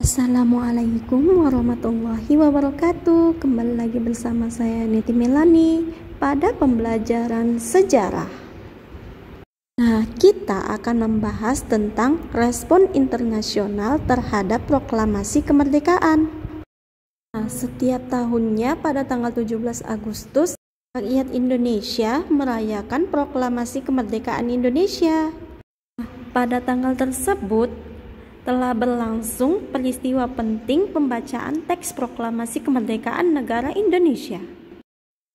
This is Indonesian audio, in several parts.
Assalamualaikum warahmatullahi wabarakatuh. Kembali lagi bersama saya Niti Melani pada pembelajaran sejarah. Nah, kita akan membahas tentang respon internasional terhadap proklamasi kemerdekaan. Nah, setiap tahunnya pada tanggal 17 Agustus, rakyat Indonesia merayakan proklamasi kemerdekaan Indonesia. Nah, pada tanggal tersebut telah berlangsung peristiwa penting pembacaan teks proklamasi kemerdekaan negara Indonesia.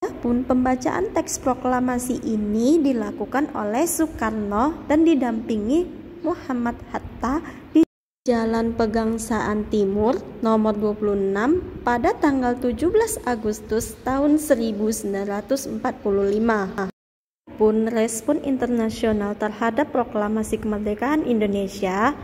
Adapun pembacaan teks proklamasi ini dilakukan oleh Soekarno dan didampingi Muhammad Hatta di Jalan Pegangsaan Timur nomor 26 pada tanggal 17 Agustus tahun 1945. Adapun respon internasional terhadap proklamasi kemerdekaan Indonesia,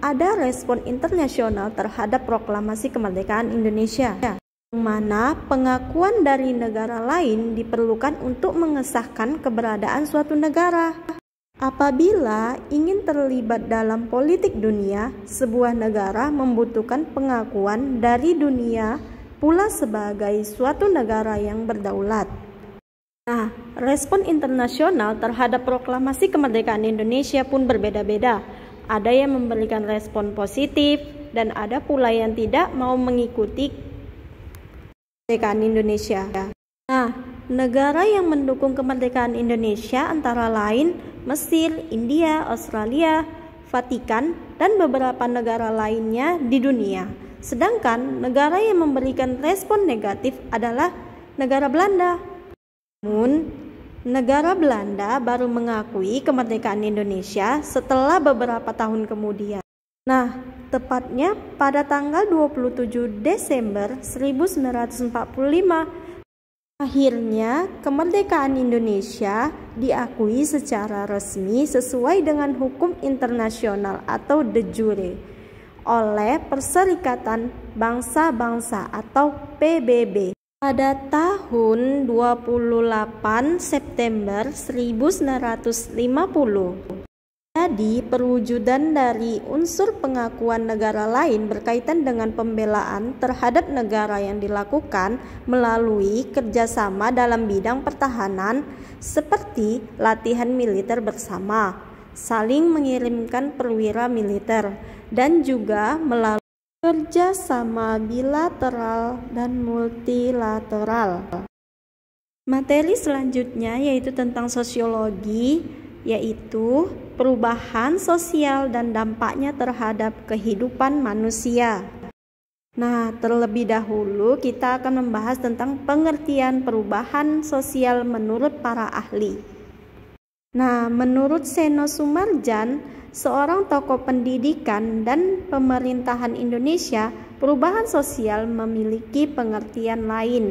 ada respon internasional terhadap proklamasi kemerdekaan Indonesia, yang mana pengakuan dari negara lain diperlukan untuk mengesahkan keberadaan suatu negara. Apabila ingin terlibat dalam politik dunia, sebuah negara membutuhkan pengakuan dari dunia pula sebagai suatu negara yang berdaulat. Nah, respon internasional terhadap proklamasi kemerdekaan Indonesia pun berbeda-beda. Ada yang memberikan respon positif dan ada pula yang tidak mau mengikuti kemerdekaan Indonesia. Nah, negara yang mendukung kemerdekaan Indonesia antara lain Mesir, India, Australia, Vatikan, dan beberapa negara lainnya di dunia. Sedangkan negara yang memberikan respon negatif adalah negara Belanda. Namun, negara Belanda baru mengakui kemerdekaan Indonesia setelah beberapa tahun kemudian. Nah, tepatnya pada tanggal 27 Desember 1945, akhirnya kemerdekaan Indonesia diakui secara resmi sesuai dengan hukum internasional atau de jure oleh Perserikatan Bangsa-Bangsa atau PBB. Pada tahun 28 September 1950. Jadi, perwujudan dari unsur pengakuan negara lain berkaitan dengan pembelaan terhadap negara yang dilakukan melalui kerjasama dalam bidang pertahanan seperti latihan militer bersama, saling mengirimkan perwira militer, dan juga melalui kerjasama bilateral dan multilateral. Materi selanjutnya yaitu tentang sosiologi, yaitu perubahan sosial dan dampaknya terhadap kehidupan manusia. Nah, terlebih dahulu kita akan membahas tentang pengertian perubahan sosial menurut para ahli. Nah, menurut Seno Soemarjan, seorang tokoh pendidikan dan pemerintahan Indonesia, perubahan sosial memiliki pengertian lain.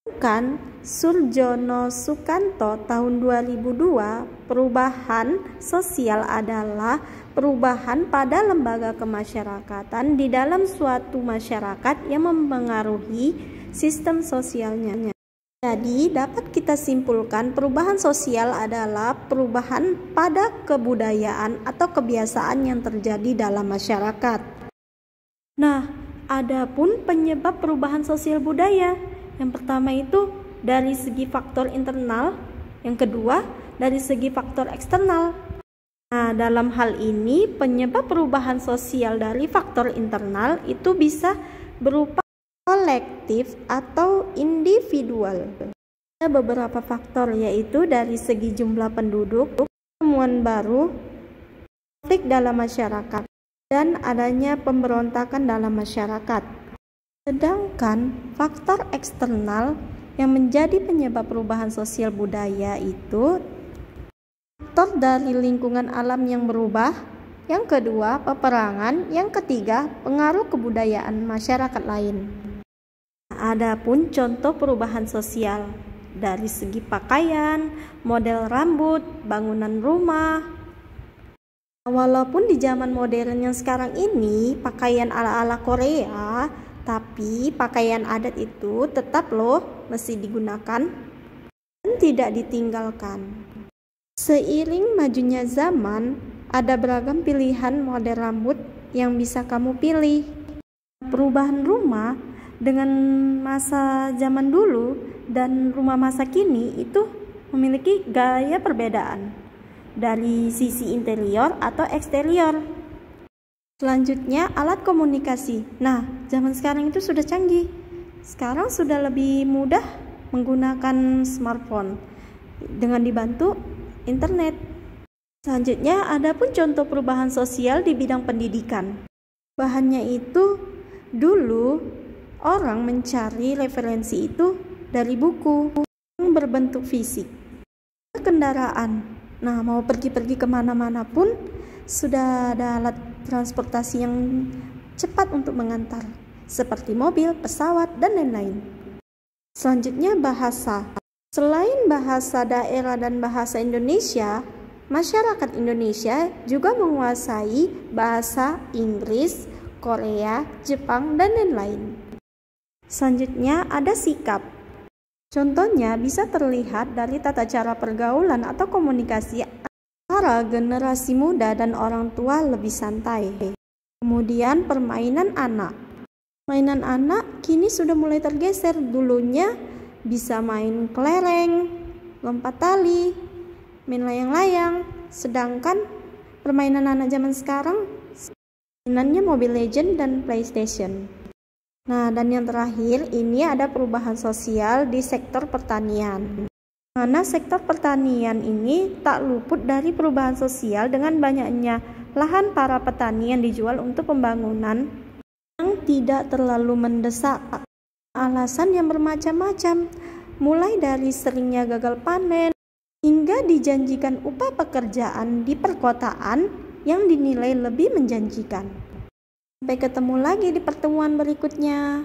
Bukan Surjono Sukanto tahun 2002, perubahan sosial adalah perubahan pada lembaga kemasyarakatan di dalam suatu masyarakat yang mempengaruhi sistem sosialnya. Jadi, dapat kita simpulkan perubahan sosial adalah perubahan pada kebudayaan atau kebiasaan yang terjadi dalam masyarakat. Nah, adapun penyebab perubahan sosial budaya, yang pertama itu dari segi faktor internal, yang kedua dari segi faktor eksternal. Nah, dalam hal ini penyebab perubahan sosial dari faktor internal itu bisa berupa kolektif atau individual. Ada beberapa faktor, yaitu dari segi jumlah penduduk, temuan baru, konflik dalam masyarakat, dan adanya pemberontakan dalam masyarakat. Sedangkan faktor eksternal yang menjadi penyebab perubahan sosial budaya itu faktor dari lingkungan alam yang berubah, yang kedua peperangan, yang ketiga pengaruh kebudayaan masyarakat lain. Adapun contoh perubahan sosial dari segi pakaian, model rambut, bangunan rumah. Walaupun di zaman modern yang sekarang ini pakaian ala-ala Korea, tapi pakaian adat itu tetap mesti digunakan dan tidak ditinggalkan. Seiring majunya zaman, ada beragam pilihan model rambut yang bisa kamu pilih. Perubahan rumah dengan masa zaman dulu dan rumah masa kini itu memiliki gaya perbedaan dari sisi interior atau eksterior. Selanjutnya, alat komunikasi. Nah, zaman sekarang itu sudah canggih. Sekarang sudah lebih mudah menggunakan smartphone dengan dibantu internet. Selanjutnya, ada pun contoh perubahan sosial di bidang pendidikan. Bahannya itu dulu orang mencari referensi itu dari buku yang berbentuk fisik. Kendaraan. Nah, mau pergi-pergi kemana-mana pun sudah ada alat transportasi yang cepat untuk mengantar, seperti mobil, pesawat, dan lain-lain. Selanjutnya, bahasa. Selain bahasa daerah dan bahasa Indonesia, masyarakat Indonesia juga menguasai bahasa Inggris, Korea, Jepang, dan lain-lain. Selanjutnya, ada sikap. Contohnya bisa terlihat dari tata cara pergaulan atau komunikasi antara generasi muda dan orang tua lebih santai. Kemudian permainan anak. Mainan anak kini sudah mulai tergeser. Dulunya bisa main kelereng, lompat tali, main layang-layang. Sedangkan permainan anak zaman sekarang mainannya Mobile Legends dan PlayStation. Nah, dan yang terakhir ini ada perubahan sosial di sektor pertanian. Mana sektor pertanian ini tak luput dari perubahan sosial dengan banyaknya lahan para petani yang dijual untuk pembangunan yang tidak terlalu mendesak. Alasan yang bermacam-macam, mulai dari seringnya gagal panen hingga dijanjikan upah pekerjaan di perkotaan yang dinilai lebih menjanjikan. Sampai ketemu lagi di pertemuan berikutnya.